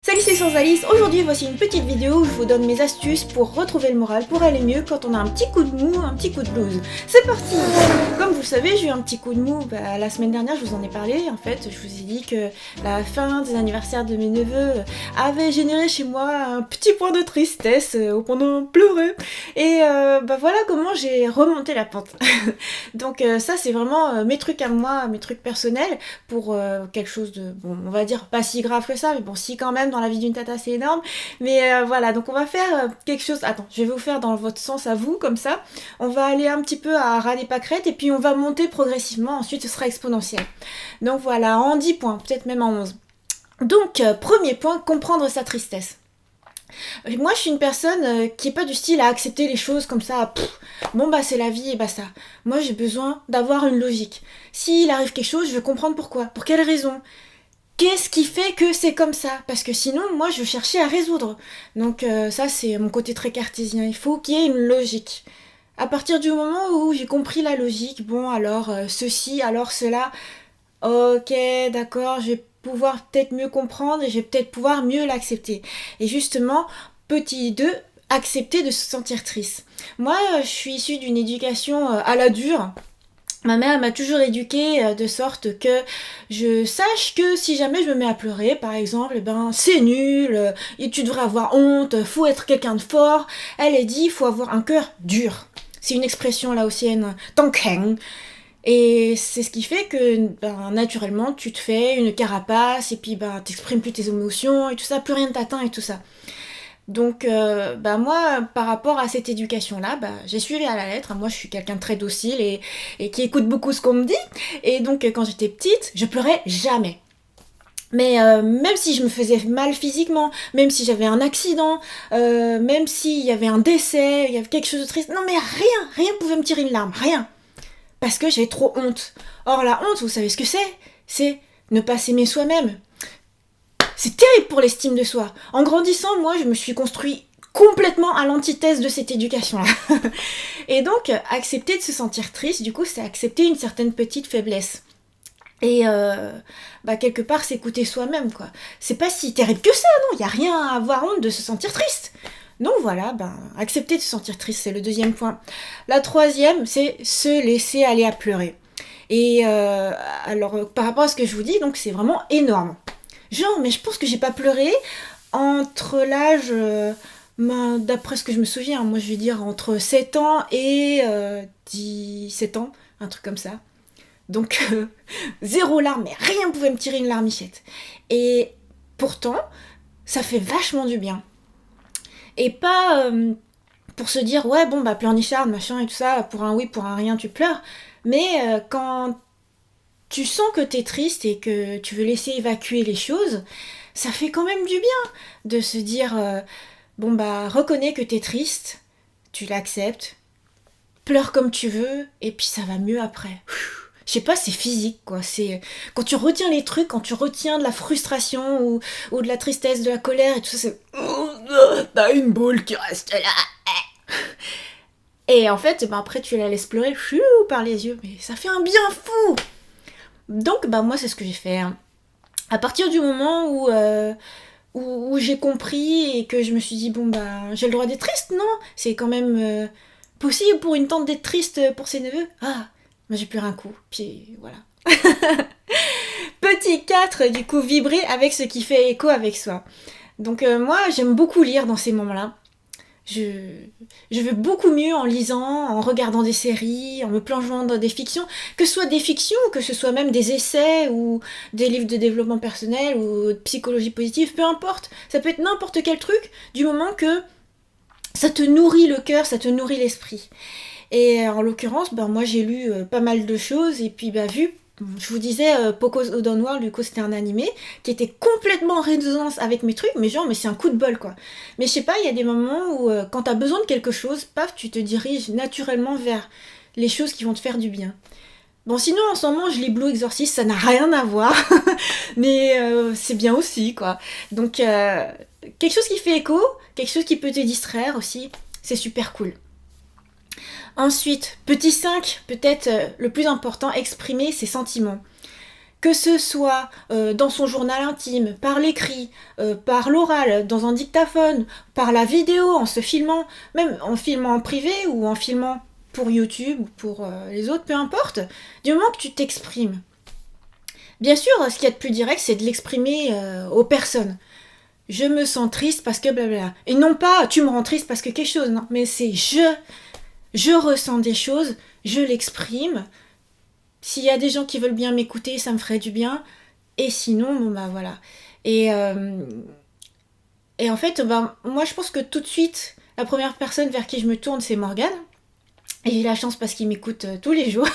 Salut, c'est Sans Alice. Aujourd'hui, voici une petite vidéo où je vous donne mes astuces pour retrouver le moral, pour aller mieux quand on a un petit coup de mou, un petit coup de blues. C'est parti. Comme vous le savez, j'ai eu un petit coup de mou la semaine dernière, je vous en ai parlé. En fait, je vous ai dit que la fin des anniversaires de mes neveux avait généré chez moi un petit point de tristesse au point de pleurer. Et voilà comment j'ai remonté la pente. Donc ça, c'est vraiment mes trucs à moi, mes trucs personnels pour quelque chose de, bon, on va dire pas si grave que ça, mais bon, si quand même, dans la vie d'une tata, c'est énorme. Mais voilà, donc on va faire quelque chose, attends, je vais vous faire dans votre sens à vous, comme ça. On va aller un petit peu à ras des pâquerettes, et puis on va monter progressivement, ensuite ce sera exponentiel. Donc voilà, en 10 points, peut-être même en 11. Donc, premier point, comprendre sa tristesse. Moi, je suis une personne qui est pas du style à accepter les choses comme ça. Bon bah c'est la vie et basta. Moi, j'ai besoin d'avoir une logique. S'il arrive quelque chose, je veux comprendre pourquoi. Pour quelle raison? Qu'est-ce qui fait que c'est comme ça? Parce que sinon, moi, je veux chercher à résoudre. Donc ça, c'est mon côté très cartésien. Il faut qu'il y ait une logique. À partir du moment où j'ai compris la logique, bon alors ceci, alors cela, ok, d'accord, je vais pouvoir peut-être mieux comprendre et je vais peut-être pouvoir mieux l'accepter. Et justement, petit 2, accepter de se sentir triste. Moi, je suis issue d'une éducation à la dure. Ma mère m'a toujours éduquée de sorte que je sache que si jamais je me mets à pleurer, par exemple, eh ben c'est nul, et tu devrais avoir honte, faut être quelqu'un de fort. Elle a dit, il faut avoir un cœur dur. C'est une expression laotienne, tongkheng. Et c'est ce qui fait que naturellement tu te fais une carapace et puis t'exprimes plus tes émotions et tout ça, plus rien ne t'atteint et tout ça. Donc moi, par rapport à cette éducation-là, j'ai suivi à la lettre. Moi, je suis quelqu'un de très docile et qui écoute beaucoup ce qu'on me dit. Et donc, quand j'étais petite, je pleurais jamais. Mais même si je me faisais mal physiquement, même si j'avais un accident, même s'il y avait un décès, il y avait quelque chose de triste, non mais rien pouvait me tirer une larme, rien. Parce que j'avais trop honte. Or, la honte, vous savez ce que c'est? C'est ne pas s'aimer soi-même. C'est terrible pour l'estime de soi. En grandissant, moi, je me suis construit complètement à l'antithèse de cette éducation-là. Et donc, accepter de se sentir triste, du coup, c'est accepter une certaine petite faiblesse. Et quelque part, s'écouter soi-même, quoi. C'est pas si terrible que ça, non. Il y a rien à avoir honte de se sentir triste. Donc voilà, accepter de se sentir triste, c'est le deuxième point. La troisième, c'est se laisser aller à pleurer. Et alors, par rapport à ce que je vous dis, donc c'est vraiment énorme. Genre, mais je pense que j'ai pas pleuré entre l'âge, d'après ce que je me souviens, moi je vais dire entre 7 ans et 17 ans, un truc comme ça. Donc, zéro larme, mais rien pouvait me tirer une larmichette. Et pourtant, ça fait vachement du bien. Et pas pour se dire, ouais, bon, pleurnicharde, machin et tout ça, pour un oui, pour un rien, tu pleures. Mais quand tu sens que t'es triste et que tu veux laisser évacuer les choses, ça fait quand même du bien de se dire, reconnais que t'es triste, tu l'acceptes, pleure comme tu veux, et puis ça va mieux après. Je sais pas, c'est physique, quoi. C'est quand tu retiens les trucs, quand tu retiens de la frustration ou de la tristesse, de la colère et tout ça, c'est t'as une boule qui reste là. Et en fait, après tu la laisses pleurer par les yeux, mais ça fait un bien fou. Donc moi c'est ce que j'ai fait. Hein. À partir du moment où j'ai compris et que je me suis dit j'ai le droit d'être triste, non? C'est quand même possible pour une tante d'être triste pour ses neveux. Moi j'ai pleuré un coup, puis voilà. Petit 4, du coup, vibrer avec ce qui fait écho avec soi. Donc moi j'aime beaucoup lire dans ces moments-là. Je vais beaucoup mieux en lisant, en regardant des séries, en me plongeant dans des fictions, que ce soit des fictions, que ce soit même des essais ou des livres de développement personnel ou de psychologie positive, peu importe. Ça peut être n'importe quel truc, du moment que ça te nourrit le cœur, ça te nourrit l'esprit. Et en l'occurrence, moi j'ai lu pas mal de choses et puis je vous disais, Poco's Oden World, du coup c'était un animé qui était complètement en résonance avec mes trucs, mais c'est un coup de bol quoi. Mais je sais pas, il y a des moments où quand t'as besoin de quelque chose, paf, tu te diriges naturellement vers les choses qui vont te faire du bien. Bon, sinon en ce moment je lis Blue Exorcist, ça n'a rien à voir, mais c'est bien aussi quoi. Donc quelque chose qui fait écho, quelque chose qui peut te distraire aussi, c'est super cool. Ensuite, petit 5, peut-être le plus important, exprimer ses sentiments. Que ce soit dans son journal intime, par l'écrit, par l'oral, dans un dictaphone, par la vidéo, en se filmant, même en filmant en privé ou en filmant pour YouTube ou pour les autres, peu importe, du moment que tu t'exprimes. Bien sûr, ce qu'il y a de plus direct, c'est de l'exprimer aux personnes. Je me sens triste parce que blablabla. Et non pas tu me rends triste parce que quelque chose, non, mais c'est je ressens des choses, je l'exprime. S'il y a des gens qui veulent bien m'écouter, ça me ferait du bien. Et sinon, bon bah voilà. Et, euh, et en fait, bah, moi je pense que tout de suite, la première personne vers qui je me tourne, c'est Morgane. Et j'ai la chance parce qu'il m'écoute tous les jours.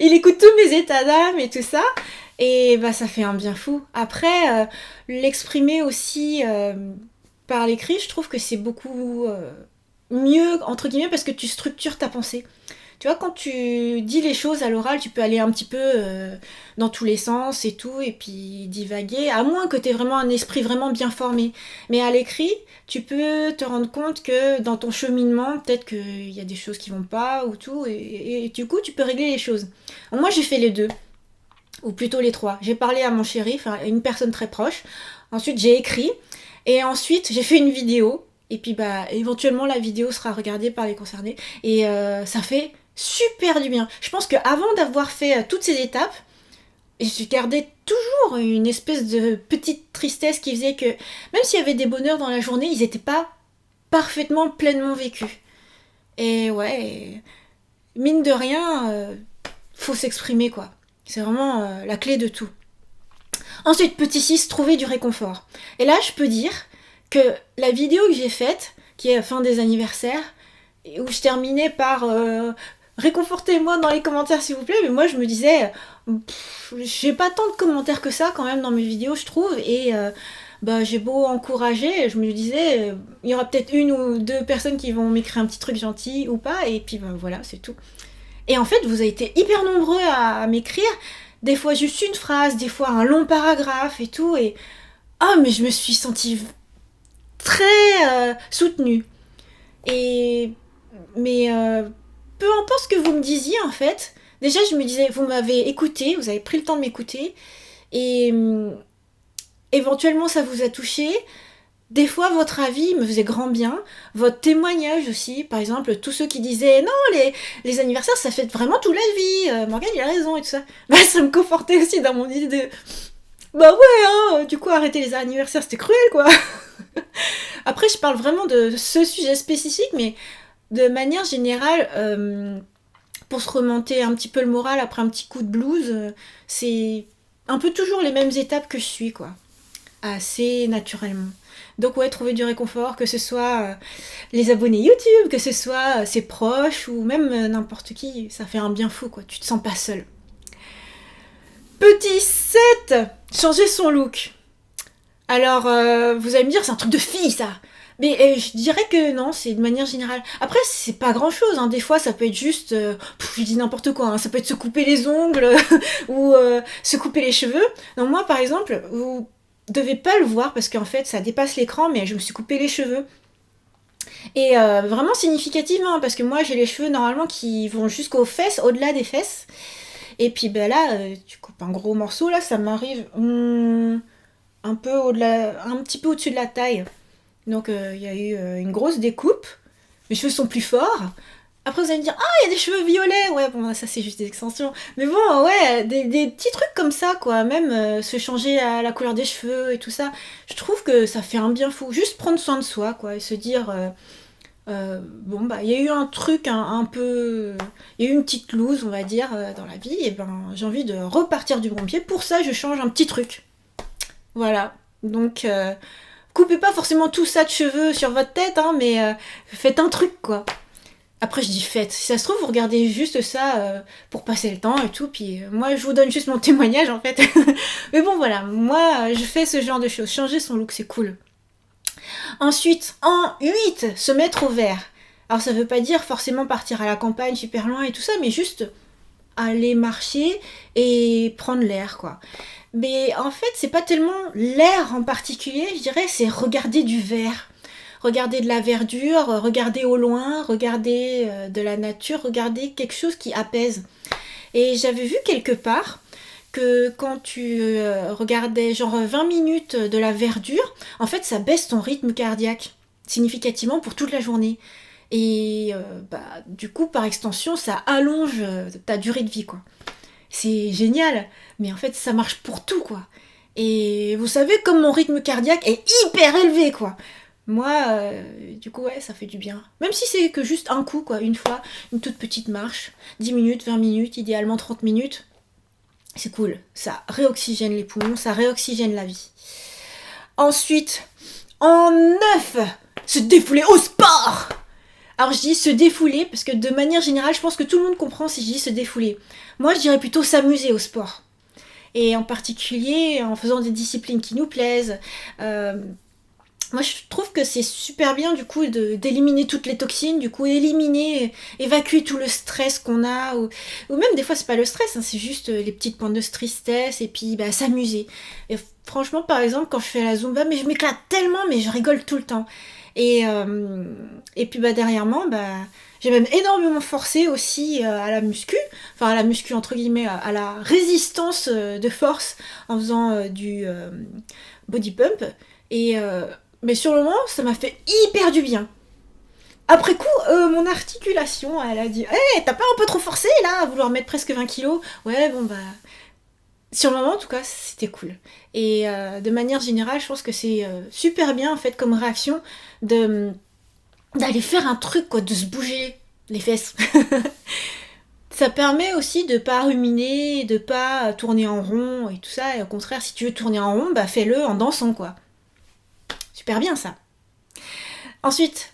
Il écoute tous mes états d'âme et tout ça. Et bah ça fait un bien fou. Après, l'exprimer aussi par l'écrit, je trouve que c'est beaucoup mieux, entre guillemets, parce que tu structures ta pensée. Tu vois, quand tu dis les choses à l'oral, tu peux aller un petit peu dans tous les sens et tout, et puis divaguer, à moins que tu aies vraiment un esprit vraiment bien formé. Mais à l'écrit, tu peux te rendre compte que dans ton cheminement, peut-être qu'il y a des choses qui vont pas ou tout, et du coup, tu peux régler les choses. Donc moi, j'ai fait les deux, ou plutôt les trois. J'ai parlé à mon chéri, enfin, à une personne très proche. Ensuite, j'ai écrit, et ensuite, j'ai fait une vidéo. Et puis, bah, éventuellement, la vidéo sera regardée par les concernés. Et ça fait super du bien. Je pense qu'avant d'avoir fait toutes ces étapes, je gardais toujours une espèce de petite tristesse qui faisait que, même s'il y avait des bonheurs dans la journée, ils n'étaient pas parfaitement, pleinement vécus. Et ouais, mine de rien, faut s'exprimer, quoi. C'est vraiment la clé de tout. Ensuite, petit 6, trouver du réconfort. Et là, je peux dire que la vidéo que j'ai faite, qui est à la fin des anniversaires, où je terminais par réconfortez-moi dans les commentaires s'il vous plaît, mais moi je me disais, j'ai pas tant de commentaires que ça quand même dans mes vidéos, je trouve, et bah, j'ai beau encourager, je me disais, il y aura peut-être une ou deux personnes qui vont m'écrire un petit truc gentil ou pas, et puis bah, voilà, c'est tout. Et en fait, vous avez été hyper nombreux à m'écrire, des fois juste une phrase, des fois un long paragraphe et tout, et oh, mais je me suis sentie très soutenue. Et mais peu importe ce que vous me disiez en fait, déjà je me disais, vous m'avez écouté, vous avez pris le temps de m'écouter, et éventuellement ça vous a touché. Des fois, votre avis me faisait grand bien, votre témoignage aussi, par exemple, tous ceux qui disaient non, les anniversaires ça fait vraiment toute la vie, Morgane il a raison et tout ça, bah ça me confortait aussi dans mon idée de bah ouais, hein, du coup arrêter les anniversaires c'était cruel quoi. Après, je parle vraiment de ce sujet spécifique, mais de manière générale, pour se remonter un petit peu le moral après un petit coup de blues, c'est un peu toujours les mêmes étapes que je suis, quoi. Assez naturellement. Donc ouais, trouver du réconfort, que ce soit les abonnés YouTube, que ce soit ses proches, ou même n'importe qui, ça fait un bien fou, quoi. Tu te sens pas seul. Petit 7, changer son look. Alors, vous allez me dire, c'est un truc de fille, ça. Mais je dirais que non, c'est de manière générale. Après, c'est pas grand chose, hein. Des fois, ça peut être juste. Je dis n'importe quoi, hein. Ça peut être se couper les ongles ou se couper les cheveux. Donc, moi, par exemple, vous devez pas le voir parce qu'en fait, ça dépasse l'écran, mais je me suis coupé les cheveux. Et vraiment significativement, hein, parce que moi, j'ai les cheveux normalement qui vont jusqu'aux fesses, au-delà des fesses. Et puis, ben là, tu coupes un gros morceau, là, ça m'arrive. Un peu au-delà, un petit peu au-dessus de la taille. Donc il y a eu une grosse découpe. Mes cheveux sont plus forts. Après vous allez me dire, ah il y a des cheveux violets. Ouais bon ça c'est juste des extensions. Mais bon ouais, des petits trucs comme ça quoi. Même se changer la couleur des cheveux et tout ça. Je trouve que ça fait un bien fou. Juste prendre soin de soi quoi. Et se dire, bon bah il y a eu un truc un peu... Il y a eu une petite loose on va dire dans la vie. Et ben j'ai envie de repartir du bon pied. Pour ça je change un petit truc. Voilà, donc coupez pas forcément tout ça de cheveux sur votre tête, hein, mais faites un truc quoi. Après je dis faites, si ça se trouve vous regardez juste ça pour passer le temps et tout, puis moi je vous donne juste mon témoignage en fait. Mais bon voilà, moi je fais ce genre de choses, changer son look c'est cool. Ensuite, en 8, se mettre au vert. Alors ça veut pas dire forcément partir à la campagne super loin et tout ça, mais juste aller marcher et prendre l'air quoi. Mais en fait, c'est pas tellement l'air en particulier, je dirais, c'est regarder du vert. Regarder de la verdure, regarder au loin, regarder de la nature, regarder quelque chose qui apaise. Et j'avais vu quelque part que quand tu regardais genre 20 minutes de la verdure, en fait ça baisse ton rythme cardiaque significativement pour toute la journée. Et du coup, par extension, ça allonge ta durée de vie, quoi. C'est génial, mais en fait, ça marche pour tout, quoi. Et vous savez, comme mon rythme cardiaque est hyper élevé, quoi. Moi, du coup, ouais, ça fait du bien. Même si c'est que juste un coup, quoi, une fois, une toute petite marche, 10 minutes, 20 minutes, idéalement 30 minutes, c'est cool. Ça réoxygène les poumons, ça réoxygène la vie. Ensuite, en 9, se défouler au sport. Alors je dis se défouler parce que de manière générale, je pense que tout le monde comprend si je dis se défouler. Moi, je dirais plutôt s'amuser au sport. Et en particulier en faisant des disciplines qui nous plaisent. Moi, je trouve que c'est super bien du coup d'éliminer toutes les toxines, du coup éliminer, évacuer tout le stress qu'on a, ou même des fois c'est pas le stress, hein, c'est juste les petites pointes de tristesse et puis s'amuser. Et franchement, par exemple, quand je fais la Zumba, mais je m'éclate tellement, mais je rigole tout le temps. Et puis dernièrement, j'ai même énormément forcé aussi à la muscu, enfin à la muscu entre guillemets, à la résistance de force en faisant du body pump. Mais sur le moment, ça m'a fait hyper du bien. Après coup, mon articulation, elle a dit hey, t'as pas un peu trop forcé là, à vouloir mettre presque 20 kilos. Ouais, bon sur le moment, en tout cas, c'était cool. Et de manière générale, je pense que c'est super bien, en fait, comme réaction, d'aller faire un truc, quoi, de se bouger les fesses. Ça permet aussi de pas ruminer, de pas tourner en rond et tout ça. Et au contraire, si tu veux tourner en rond, fais-le en dansant, quoi. Super bien, ça. Ensuite,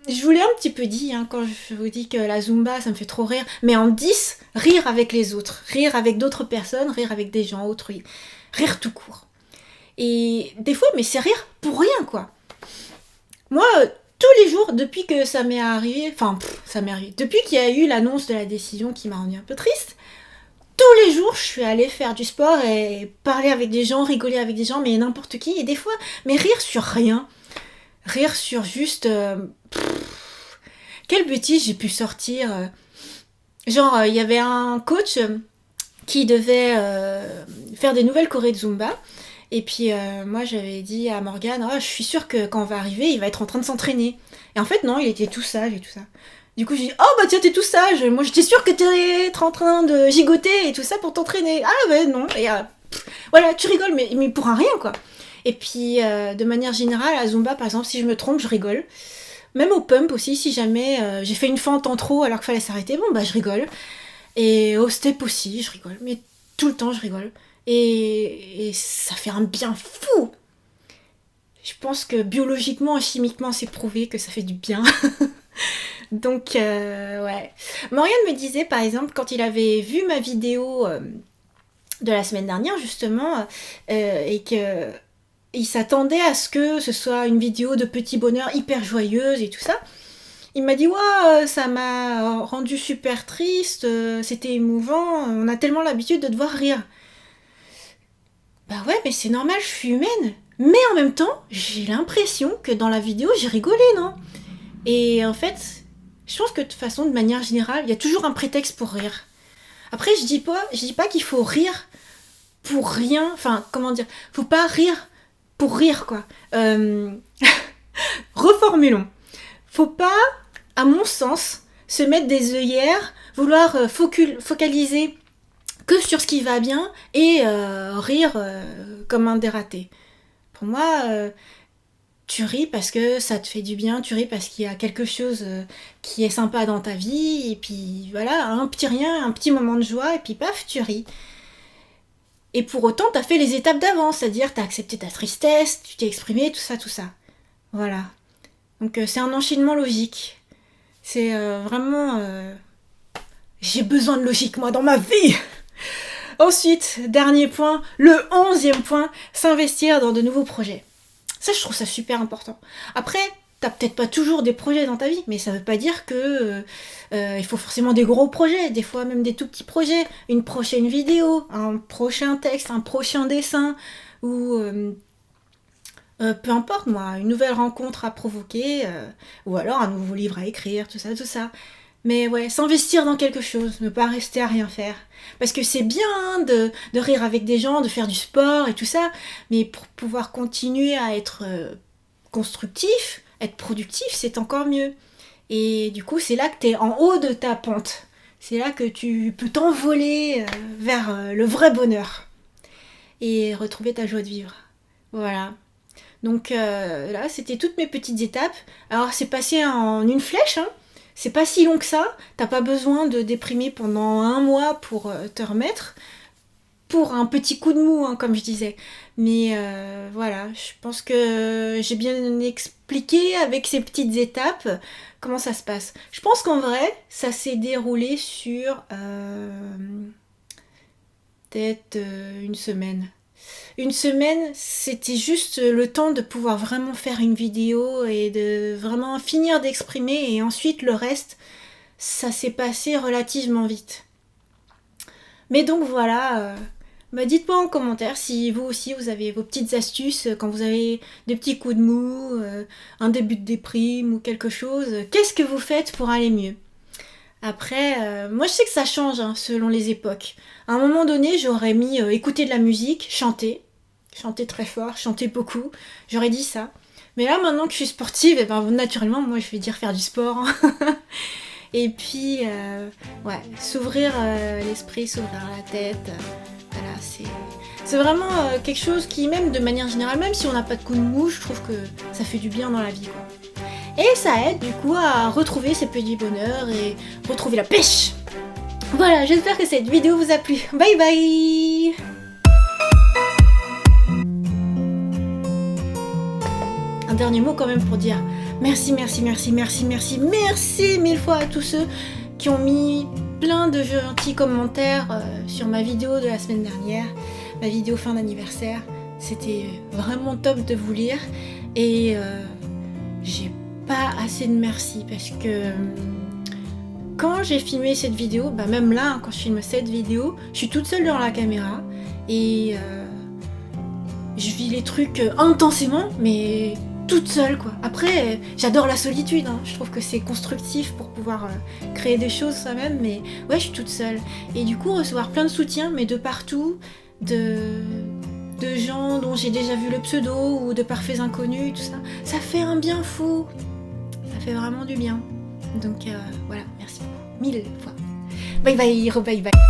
je vous l'ai un petit peu dit, hein, quand je vous dis que la Zumba, ça me fait trop rire. Mais en 10, rire avec les autres. Rire avec d'autres personnes, rire avec des gens autrui. Rire tout court. Et des fois, mais c'est rire pour rien, quoi. Moi, tous les jours, depuis que ça m'est arrivé, depuis qu'il y a eu l'annonce de la décision qui m'a rendu un peu triste, tous les jours, je suis allée faire du sport et parler avec des gens, rigoler avec des gens, mais n'importe qui. Et des fois, mais rire sur rien. Rire sur juste... quelle bêtise j'ai pu sortir. Genre, il y avait un coach qui devait faire des nouvelles chorés de Zumba. Et puis moi j'avais dit à Morgane, je suis sûre que quand on va arriver, il va être en train de s'entraîner. Et en fait non, il était tout sage et tout ça. Du coup j'ai dit, tiens, t'es tout sage, moi j'étais sûre que t'allais être en train de gigoter et tout ça pour t'entraîner. Ah ouais, non. Et voilà, tu rigoles, mais pour un rien, quoi. Et puis de manière générale, à Zumba par exemple, si je me trompe, je rigole. Même au pump aussi, si jamais j'ai fait une fente en trop alors qu'il fallait s'arrêter, je rigole. Et au step aussi, je rigole. Mais tout le temps, je rigole. Et ça fait un bien fou. Je pense que biologiquement et chimiquement, c'est prouvé que ça fait du bien. Donc, ouais. Morgane me disait, par exemple, quand il avait vu ma vidéo de la semaine dernière, justement, et que il s'attendait à ce que ce soit une vidéo de petit bonheur hyper joyeuse et tout ça. Il m'a dit, ça m'a rendu super triste, c'était émouvant, on a tellement l'habitude de devoir rire. Ouais, mais c'est normal, je suis humaine. Mais en même temps, j'ai l'impression que dans la vidéo, j'ai rigolé, non? Et en fait, je pense que de façon, de manière générale, il y a toujours un prétexte pour rire. Après, je dis pas qu'il faut rire pour rien. Enfin, comment dire? Faut pas rire pour rire, quoi. Reformulons. Faut pas, à mon sens, se mettre des œillères, vouloir focaliser que sur ce qui va bien et rire comme un dératé. Pour moi, tu ris parce que ça te fait du bien, tu ris parce qu'il y a quelque chose qui est sympa dans ta vie, et puis voilà, un petit rien, un petit moment de joie, et puis paf, tu ris. Et pour autant, t'as fait les étapes d'avant, c'est-à-dire t'as accepté ta tristesse, tu t'es exprimé, tout ça, tout ça. Voilà. Donc c'est un enchaînement logique. C'est vraiment... J'ai besoin de logique, moi, dans ma vie. Ensuite, dernier point, le 11e point, s'investir dans de nouveaux projets. Ça, je trouve ça super important. Après, t'as peut-être pas toujours des projets dans ta vie, mais ça veut pas dire que il faut forcément des gros projets, des fois même des tout petits projets, une prochaine vidéo, un prochain texte, un prochain dessin, ou peu importe moi, une nouvelle rencontre à provoquer, ou alors un nouveau livre à écrire, tout ça, tout ça. Mais ouais, s'investir dans quelque chose, ne pas rester à rien faire. Parce que c'est bien hein, de rire avec des gens, de faire du sport et tout ça, mais pour pouvoir continuer à être constructif, être productif, c'est encore mieux. Et du coup, c'est là que tu es en haut de ta pente. C'est là que tu peux t'envoler vers le vrai bonheur et retrouver ta joie de vivre. Voilà. Donc là, c'était toutes mes petites étapes. Alors, c'est passé en une flèche, hein. C'est pas si long que ça. T'as pas besoin de déprimer pendant un mois pour te remettre. Pour un petit coup de mou, hein, comme je disais. Mais voilà, je pense que j'ai bien expliqué avec ces petites étapes comment ça se passe. Je pense qu'en vrai, ça s'est déroulé sur peut-être une semaine. Une semaine, c'était juste le temps de pouvoir vraiment faire une vidéo et de vraiment finir d'exprimer et ensuite le reste, ça s'est passé relativement vite. Mais donc voilà, dites-moi en commentaire si vous aussi vous avez vos petites astuces quand vous avez des petits coups de mou, un début de déprime ou quelque chose. Qu'est-ce que vous faites pour aller mieux ? Après, moi je sais que ça change hein, selon les époques. À un moment donné, j'aurais mis écouter de la musique, chanter très fort, chanter beaucoup. J'aurais dit ça. Mais là, maintenant que je suis sportive, et ben, naturellement, moi je vais dire faire du sport. Hein. Et puis, ouais, s'ouvrir l'esprit, s'ouvrir la tête. Voilà, c'est vraiment quelque chose qui, même de manière générale, même si on n'a pas de coup de mou, je trouve que ça fait du bien dans la vie, quoi. Et ça aide du coup à retrouver ces petits bonheurs et retrouver la pêche. Voilà, j'espère que cette vidéo vous a plu. Bye bye. Un dernier mot quand même pour dire merci mille fois à tous ceux qui ont mis plein de gentils commentaires sur ma vidéo de la semaine dernière, ma vidéo fin d'anniversaire. C'était vraiment top de vous lire et j'ai pas assez de merci parce que quand j'ai filmé cette vidéo, bah même là quand je filme cette vidéo, je suis toute seule devant la caméra et je vis les trucs intensément mais toute seule quoi. Après j'adore la solitude, hein. Je trouve que c'est constructif pour pouvoir créer des choses soi-même mais ouais je suis toute seule et du coup recevoir plein de soutien mais de partout, de gens dont j'ai déjà vu le pseudo ou de parfaits inconnus, tout ça, ça fait un bien fou. Ça fait vraiment du bien. Donc voilà, merci beaucoup. 1000 fois. Bye bye, bye bye.